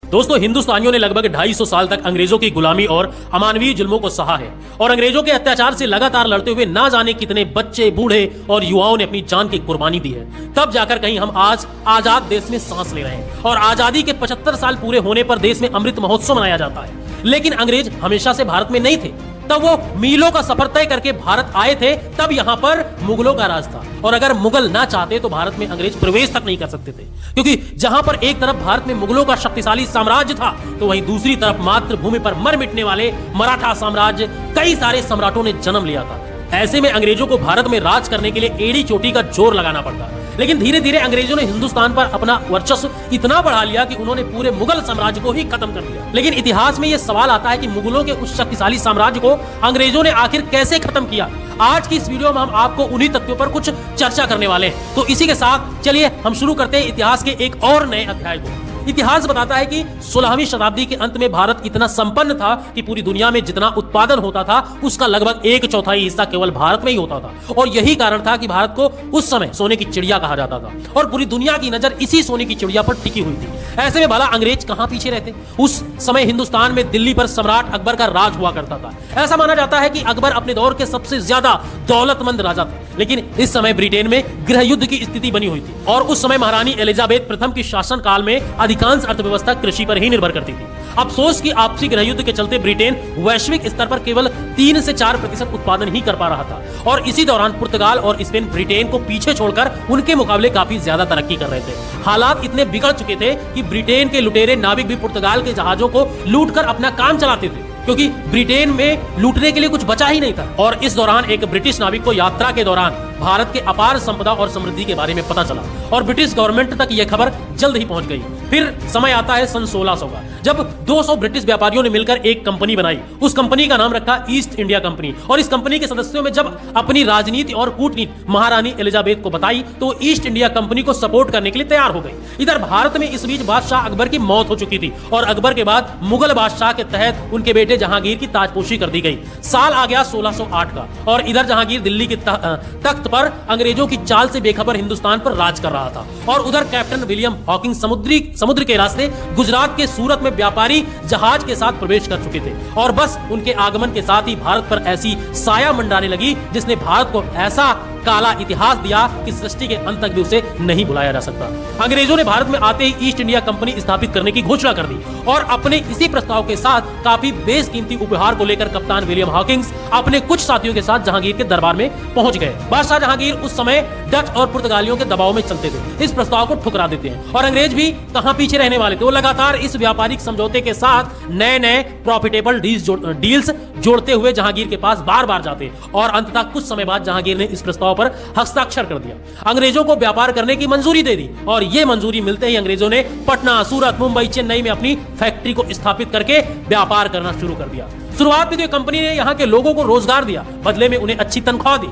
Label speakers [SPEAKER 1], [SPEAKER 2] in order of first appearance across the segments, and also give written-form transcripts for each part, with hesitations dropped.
[SPEAKER 1] दोस्तों, हिंदुस्तानियों ने लगभग 250 साल तक अंग्रेजों की गुलामी और अमानवीय जुल्मों को सहा है और अंग्रेजों के अत्याचार से लगातार लड़ते हुए ना जाने कितने बच्चे, बूढ़े और युवाओं ने अपनी जान की कुर्बानी दी है। तब जाकर कहीं हम आज आजाद देश में सांस ले रहे हैं और आजादी के 75 साल पूरे होने पर देश में अमृत महोत्सव मनाया जाता है। लेकिन अंग्रेज हमेशा से भारत में नहीं थे। तब वो मीलों का सफर तय करके भारत आए थे, तब यहाँ पर मुगलों का राज था और अगर मुगल ना चाहते तो भारत में अंग्रेज प्रवेश तक नहीं कर सकते थे, क्योंकि जहां पर एक तरफ भारत में मुगलों का शक्तिशाली साम्राज्य था तो वहीं दूसरी तरफ मातृभूमि पर मर मिटने वाले मराठा साम्राज्य कई सारे सम्राटों ने जन्म लिया था। ऐसे में अंग्रेजों को भारत में राज करने के लिए एड़ी चोटी का जोर लगाना पड़ता। लेकिन धीरे धीरे अंग्रेजों ने हिंदुस्तान पर अपना वर्चस्व इतना बढ़ा लिया कि उन्होंने पूरे मुगल साम्राज्य को ही खत्म कर दिया। लेकिन इतिहास में यह सवाल आता है कि मुगलों के उस शक्तिशाली साम्राज्य को अंग्रेजों ने आखिर कैसे खत्म किया। आज की इस वीडियो में हम आपको उन्हीं तथ्यों पर कुछ चर्चा करने वाले हैं। तो इसी के साथ चलिए हम शुरू करते हैं इतिहास के एक और नए अध्याय को। इतिहास बताता है कि 16वीं शताब्दी के अंत में भारत इतना संपन्न था कि पूरी दुनिया में जितना उत्पादन होता था उसका लगभग 1/4 हिस्सा केवल भारत में ही होता था और यही कारण था कि भारत को उस समय सोने की चिड़िया कहा जाता था और पूरी दुनिया की नजर इसी सोने की चिड़िया पर टिकी हुई थी। ऐसे में भला अंग्रेज कहां पीछे रहते। उस समय हिंदुस्तान में दिल्ली पर सम्राट अकबर का राज हुआ करता था। ऐसा माना जाता है कि अकबर अपने दौर के सबसे ज्यादा दौलतमंद राजा थे। लेकिन इस समय ब्रिटेन में गृह युद्ध की स्थिति बनी हुई थी और उस समय महारानी एलिजाबेथ प्रथम की शासन काल में अधिकांश अर्थव्यवस्था कृषि पर ही निर्भर करती थी। अफसोस की आपसी गृह युद्ध के चलते ब्रिटेन वैश्विक स्तर पर केवल 3 से 4% उत्पादन ही कर पा रहा था और इसी दौरान पुर्तगाल और स्पेन ब्रिटेन को पीछे छोड़कर उनके मुकाबले काफी ज्यादा तरक्की कर रहे थे। हालात इतने बिगड़ चुके थे कि ब्रिटेन के लुटेरे नाविक भी पुर्तगाल के जहाजों को लूटकर अपना काम चलाते थे, क्योंकि ब्रिटेन में लूटने के लिए कुछ बचा ही नहीं था। और इस दौरान एक ब्रिटिश नाविक को यात्रा के दौरान भारत के अपार संपदा और समृद्धि के बारे में पता चला और ब्रिटिश गवर्नमेंट तक यह खबर जल्द ही पहुंच गई। फिर समय आता है सन 1600 का, जब 200 ब्रिटिश व्यापारियों ने मिलकर एक कंपनी बनाई। उस कंपनी का नाम रखा ईस्ट इंडिया कंपनी और इस कंपनी के सदस्यों में जब अपनी राजनीति और कूटनीति महारानी एलिजाबेथ को बताई तो ईस्ट इंडिया कंपनी को सपोर्ट करने के लिए तैयार हो गई। इधर भारत में इस बीच बादशाह अकबर की मौत हो चुकी थी और अकबर के बाद मुगल बादशाह के तहत उनके बेटे जहांगीर की ताजपोशी कर दी गई। साल आ गया 1608 का और इधर जहांगीर दिल्ली के तख्त पर अंग्रेजों की चाल से बेखबर हिंदुस्तान पर राज कर रहा था और उधर कैप्टन विलियम हॉकिंग समुद्र के रास्ते गुजरात के सूरत में व्यापारी जहाज के साथ प्रवेश कर चुके थे और बस उनके आगमन के साथ ही भारत पर ऐसी साया मंडराने लगी जिसने भारत को ऐसा काला इतिहास दिया कि सृष्टि के अंत तक भी उसे नहीं भुलाया जा सकता। अंग्रेजों ने भारत में आते ही ईस्ट इंडिया कंपनी स्थापित करने की घोषणा कर दी और अपने इसी प्रस्ताव के साथ काफी बेशकीमती उपहार को लेकर कप्तान विलियम हॉकिंस अपने कुछ साथियों के साथ जहांगीर के दरबार में पहुंच गए। बादशाह जहांगीर उस समय डच और पुर्तगालियों के दबाव में चलते थे। इस प्रस्ताव को ठुकरा देते हैं और अंग्रेज भी कहां पीछे रहने वाले थे। वो लगातार इस व्यापारिक समझौते के साथ नए प्रॉफिटेबल डील्स जोड़ते हुए जहांगीर के पास बार बार जाते और अंततः कुछ समय बाद जहांगीर ने इस प्रस्ताव पर हस्ताक्षर कर दिया। अंग्रेजों को व्यापार करने की मंजूरी दे दी और यह मंजूरी मिलते ही अंग्रेजों ने पटना, सूरत, मुंबई, चेन्नई में अपनी फैक्ट्री को स्थापित करके व्यापार करना शुरू कर दिया। शुरुआत में तो कंपनी ने यहाँ के लोगों को रोजगार दिया, बदले में उन्हें अच्छी तनख्वाह दी,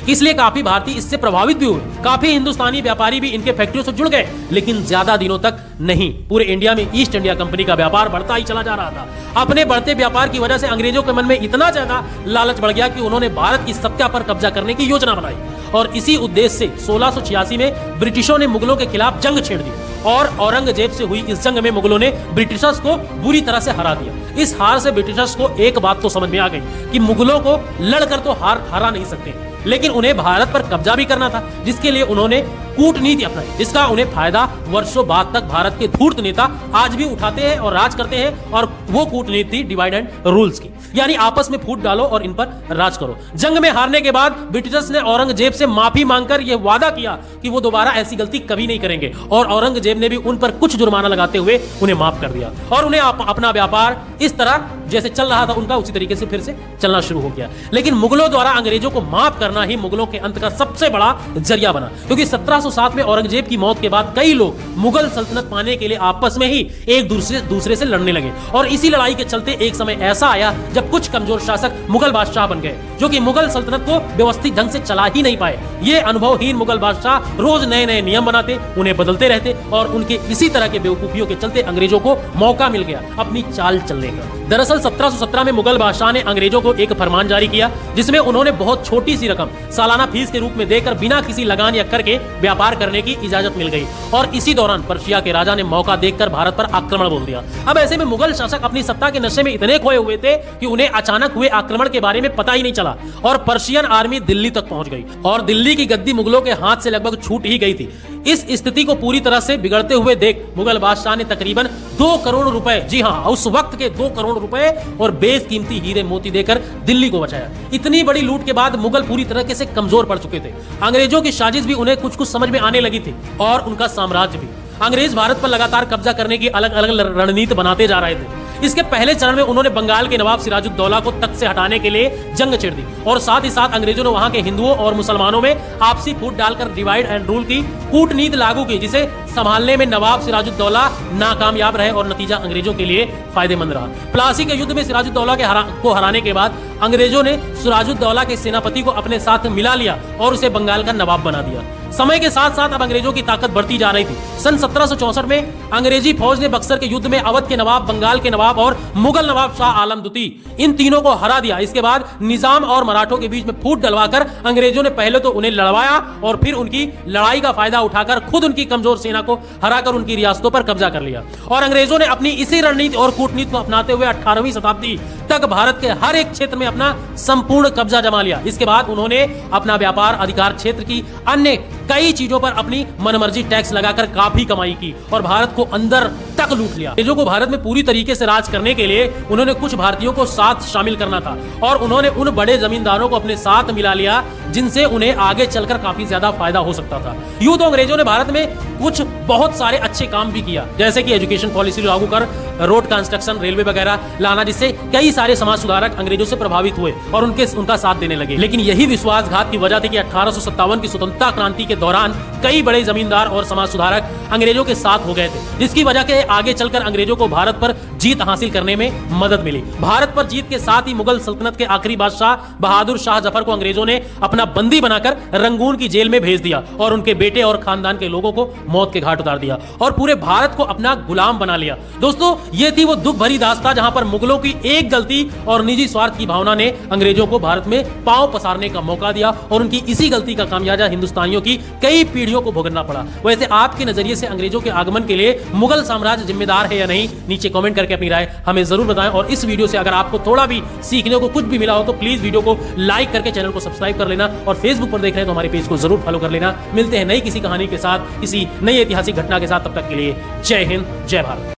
[SPEAKER 1] इसलिए काफी भारतीय इससे प्रभावित भी हुए। काफी हिंदुस्तानी व्यापारी भी इनके फैक्ट्रियों से जुड़ गए, लेकिन ज्यादा दिनों तक नहीं। पूरे इंडिया में ईस्ट इंडिया कंपनी का व्यापार बढ़ता ही चला जा रहा था। अपने बढ़ते व्यापार की वजह से अंग्रेजों के मन में इतना ज्यादा लालच बढ़ गया कि उन्होंने भारत की सत्ता पर कब्जा करने की योजना बनाई और इसी उद्देश्य से 1686 में ब्रिटिशों ने मुगलों के खिलाफ जंग छेड़ दी और औरंगजेब से हुई इस जंग में मुगलों ने ब्रिटिशर्स को बुरी तरह से हरा दिया। इस हार से ब्रिटिशर्स को एक बात तो समझ में आ गई कि मुगलों को लड़कर तो हरा नहीं सकते, लेकिन उन्हें भारत पर कब्जा भी करना था, जिसके लिए उन्होंने कूटनीति अपनाई। इसका उन्हें फायदा वर्षों बाद तक भारत के धूर्त नेता आज भी उठाते हैं और राज करते हैं और वो कूटनीति डिवाइड एंड रूल्स की, यानी आपस में फूट डालो और इन पर राज करो। जंग में हारने के बाद ब्रिटिशर्स ने औरंगजेब से माफी मांगकर यह वादा किया कि वो दोबारा ऐसी गलती कभी नहीं करेंगे और औरंगजेब ने भी उन पर कुछ जुर्माना लगाते हुए उन्हें माफ कर दिया और उन्हें अपना व्यापार इस तरह जैसे चल रहा था उनका उसी तरीके से फिर से चलना शुरू हो गया। लेकिन मुगलों द्वारा अंग्रेजों को माफ करना ही मुगलों के अंत का सबसे बड़ा जरिया बना, क्योंकि 1707 में औरंगजेब की मौत के बाद कई लोग मुगल सल्तनत पाने के लिए आपस में ही एक दूसरे से लड़ने लगे और इसी लड़ाई के चलते एक समय ऐसा आया जब कुछ कमजोर शासक मुगल बादशाह बन गए जो कि मुगल सल्तनत को व्यवस्थित ढंग से चला ही नहीं पाए। ये अनुभवहीन मुगल बादशाह रोज नए नियम बनाते, उन्हें बदलते रहते और उनके इसी तरह के बेवकूफियों के चलते अंग्रेजों को मौका मिल गया अपनी चाल चलने करने का। दरअसल 1717 में मुगल बादशाह ने अंग्रेजों को एक फरमान जारी किया जिसमें उन्होंने बहुत छोटी सी रकम सालाना फीस के रूप में देकर बिना किसी लगान या कर के व्यापार करने की इजाजत मिल गई। और इसी दौरान पर्शिया के राजा ने मौका देखकर भारत पर आक्रमण बोल दिया। अब ऐसे में मुगल शासक अपनी सत्ता के नशे में इतने खोए हुए थे कि उन्हें अचानक हुए आक्रमण के बारे में पता ही नहीं चला और पर्शियन आर्मी दिल्ली तक पहुंच गई और दिल्ली की गद्दी मुगलों के हाथ से लगभग छूट ही गई थी। इस स्थिति को पूरी तरह से बिगड़ते हुए देख मुगल बादशाह ने तकरीबन 2 करोड़ रुपए, जी हां, उस वक्त के 2 करोड़ रुपए और बेशकीमती हीरे मोती देकर दिल्ली को बचाया। इतनी बड़ी लूट के बाद मुगल पूरी तरह से कमजोर पड़ चुके थे। अंग्रेजों की साजिश भी उन्हें कुछ कुछ समझ में आने लगी थी और उनका साम्राज्य भी। अंग्रेज भारत पर लगातार कब्जा करने की अलग अलग रणनीति बनाते जा रहे थे। इसके पहले चरण में उन्होंने बंगाल के नवाब सिराजुद्दौला को तख्त से हटाने के लिए जंग छेड़ दी और साथ ही साथ अंग्रेजों ने वहां के हिंदुओं और मुसलमानों में आपसी फूट डालकर डिवाइड एंड रूल की कूटनीति लागू की, जिसे संभालने में नवाब सिराजुद्दौला नाकामयाब रहे और नतीजा अंग्रेजों के लिए फायदेमंद रहा। प्लासी के युद्ध में सिराजुद्दौला को हराने के बाद अंग्रेजों ने सिराजुद्दौला के सेनापति को अपने साथ मिला लिया और उसे बंगाल का नवाब बना दिया। समय के साथ साथ अब अंग्रेजों की ताकत बढ़ती जा रही थी। सन 1764 में अंग्रेजी फौज ने बक्सर के युद्ध में अवध के नवाब, बंगाल के नवाब और मुगल नवाब शाह आलम द्वितीय, इन तीनों को हरा दिया। इसके बाद निजाम और मराठों के बीच में फूट डलवाकर अंग्रेजों ने पहले तो उन्हें लड़वाया और फिर उनकी लड़ाई का फायदा उठाकर खुद उनकी कमजोर सेना को हराकर उनकी रियासतों पर कब्जा कर लिया। और अंग्रेजों ने अपनी इसी रणनीति और कूटनीति को अपनाते हुए 18वीं शताब्दी तक भारत के हर एक क्षेत्र में अपना संपूर्ण कब्जा जमा लिया। इसके बाद उन्होंने अपना व्यापार, अधिकार क्षेत्र की अन्य कई चीजों पर अपनी मनमर्जी टैक्स लगाकर काफी कमाई की और भारत को अंदर तक लूट लिया। अंग्रेजों को भारत में पूरी तरीके से राज करने के लिए उन्होंने कुछ भारतीयों को साथ शामिल करना था और उन्होंने उन बड़े जमींदारों को अपने साथ मिला लिया जिनसे उन्हें आगे चलकर काफी ज्यादा फायदा हो सकता था। यूं तो अंग्रेजों ने भारत में कुछ बहुत सारे अच्छे काम भी किया, जैसे कि एजुकेशन पॉलिसी लागू कर रोड कंस्ट्रक्शन, रेलवे वगैरह लाना, जिससे कई सारे समाज सुधारक अंग्रेजों से प्रभावित हुए और उनका साथ देने लगे। लेकिन यही विश्वासघात की वजह थी कि 1857 की स्वतंत्रता क्रांति के दौरान कई बड़े जमींदार और समाज सुधारक अंग्रेजों के साथ हो गए थे, जिसकी वजह से आगे चलकर अंग्रेजों को भारत पर जीत हासिल करने में मदद मिली। भारत पर जीत के साथ ही मुगल सल्तनत के आखिरी बादशाह बहादुर शाह जफर को अंग्रेजों ने अपना बंदी बनाकर रंगून की जेल में भेज दिया और उनके बेटे और खानदान के लोगों को मौत के घाट उतार दिया और पूरे भारत को अपना गुलाम बना लिया। दोस्तों, ये थी वो दुख भरी दास्तां जहां पर मुगलों की एक गलती और निजी स्वार्थ की भावना ने अंग्रेजों को भारत में पांव पसारने का मौका दिया और उनकी इसी गलती का खामियाजा हिंदुस्तानियों की कई पीढ़ियों को भुगतना पड़ा। वैसे आपके नजरिए से अंग्रेजों के आगमन के लिए मुगल साम्राज्य जिम्मेदार है या नहीं, नीचे कमेंट करके अपनी राय हमें जरूर बताएं। और इस वीडियो से अगर आपको थोड़ा भी सीखने को कुछ भी मिला हो तो प्लीज वीडियो को लाइक करके चैनल को सब्सक्राइब कर लेना और फेसबुक पर देख रहे हैं तो हमारे पेज को जरूर फॉलो कर लेना। मिलते हैं नई किसी कहानी के साथ, किसी नई ऐतिहासिक घटना के साथ। तब तक के लिए जय हिंद, जय भारत।